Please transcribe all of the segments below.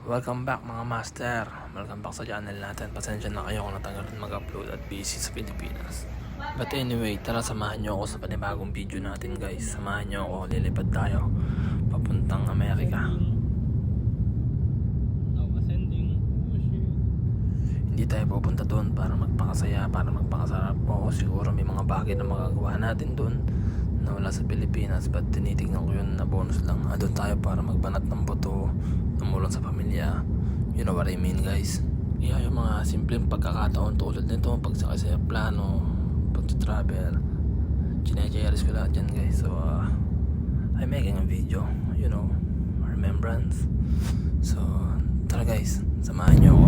Welcome back mga master. Welcome back sa channel natin. Pasensya na kayo kung natanggalan mag-upload at busy sa Pilipinas. But anyway, tara samahan nyo ako sa panibagong video natin guys. Samahan nyo ako, lilipad tayo papuntang Amerika. Hindi tayo pupunta doon para magpakasaya, para magpakasarap. Oo, siguro may mga bagay na magagawa natin doon na wala sa Pilipinas, but tinitignan ko yun na bonus lang. Doon tayo para magbanat ng buto, tumulong sa pamilya. You know what I mean guys. Kaya yung mga simpleng pagkakataon tulad nito, pagsakay sa plano, pag-travel, chinecheris ko lahat yan guys. So I'm making a video, you know, remembrance. So tara guys, samahan nyo ako.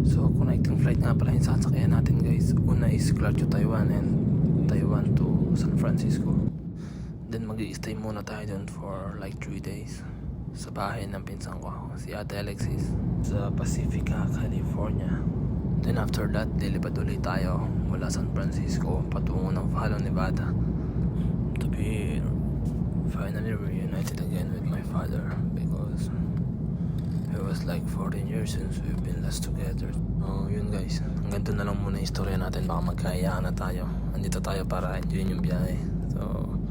So connecting flight nga pala yung sasakyan natin guys. Una is Clark to Taiwan and Taiwan to San Francisco. Then mag-i-stay muna tayo dun for like 3 days sa bahay ng pinsan ko, si Ate Alexis, sa Pacifica, California. Then after that, lilipad ulit tayo mula San Francisco patungo ng Follow, Nevada to be finally reunited again with my father because it was like 14 years since we've been last together. Oh, yun guys, hanggang doon na lang muna yung istorya natin, baka magkahiyaan na tayo. Andito tayo para enjoyin yung biyahe.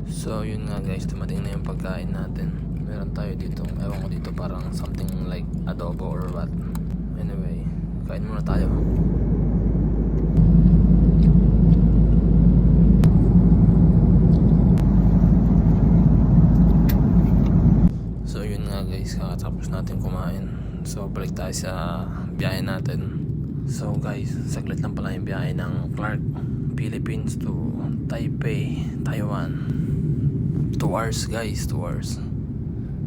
So yun nga guys, dumating na yung pagkain natin. Meron tayo dito, ewan ko dito, parang something like adobo or what. Anyway, kain muna tayo. So yun nga guys, kakatapos natin kumain. So balik tayo sa biyahe natin. So guys, saglit lang pala yung biyahe ng Clark, Philippines to Taipei, Taiwan. 2 hours guys, 2 hours.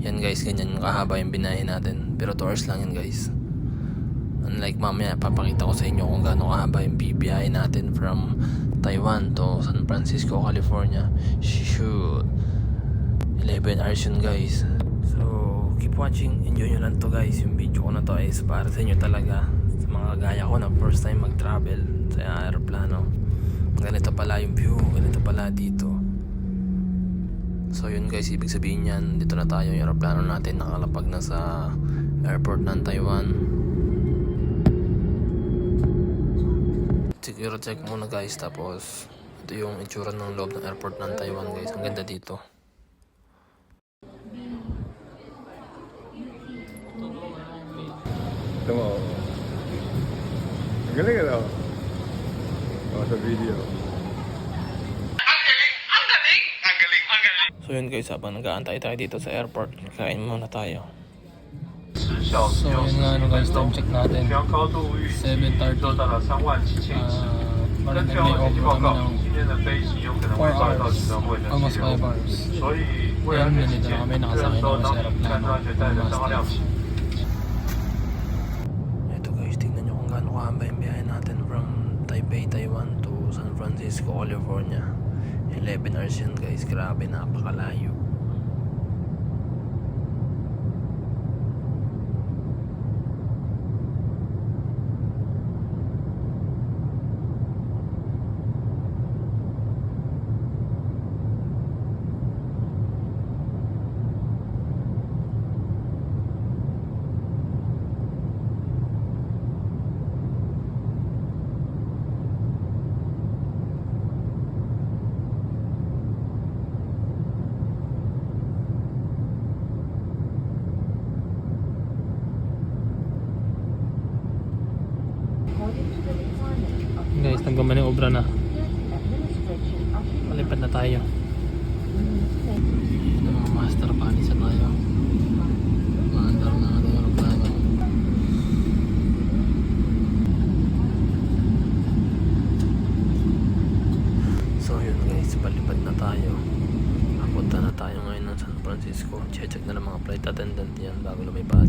Yan guys, ganyan kahaba yung binahe natin. Pero 2 hours lang yan guys. Unlike mamaya, papakita ko sa inyo kung gaano kahaba yung bibiyahe natin from Taiwan to San Francisco, California. Shoot, 11 hours yun guys. So keep watching, enjoy nyo lang to guys. Yung video ko na to is para sa inyo talaga, sa mga gaya ko na first time mag-travel sa aeroplano. Ganito pala yung view, ganito pala dito. So yun guys, ibig sabihin yan, dito na tayo, yung aeroplano natin nakalapag na sa airport ng Taiwan. Security check muna guys, tapos ito yung itsura ng loob ng airport ng Taiwan guys. Ang ganda dito. Ito mo. Ang galing ano? Sa video. So yun guys, habang nag-aantay tayo dito sa airport, kain muna tayo. So yun nga ano guys, time check natin 7:30. Parang nag-layover kami ng 4 hours, almost 5 hours. Ayan, nandito na kami, nakasakay na kami sa aeroplano. Ito guys, tingnan nyo kung gaano kahaba yung biyahe natin from Taipei, Taiwan to San Francisco, California. 11 hours yun guys, grabe, napakalayo. Guys, nagmamaniobra na. Malipad na tayo. Yun ang mga master, panis na tayo. Maandar na natin yung aeroplano. So yun guys, palipad na tayo. Papunta na tayo ngayon ng San Francisco. Check na lang mga flight attendant yan bago lumipad.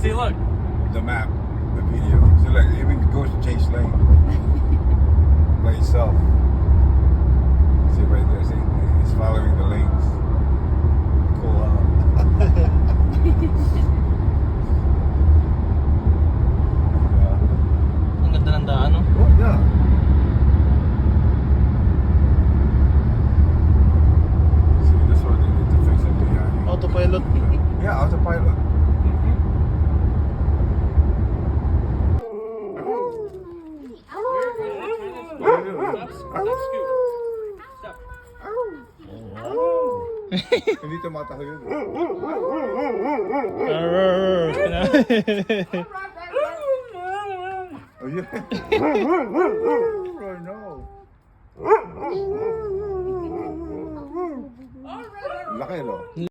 See, look. The map, the video. So like, even goes to change lane by itself. See right there, see? It's following the lanes. Cool, huh? Yeah. Ang ganda ng daan, no? Oh, yeah. See, this one they need to fix it behind. Autopilot. Yeah, autopilot. Hindi tumataho yun. Oh, yeah. Oh, no. Laki, no?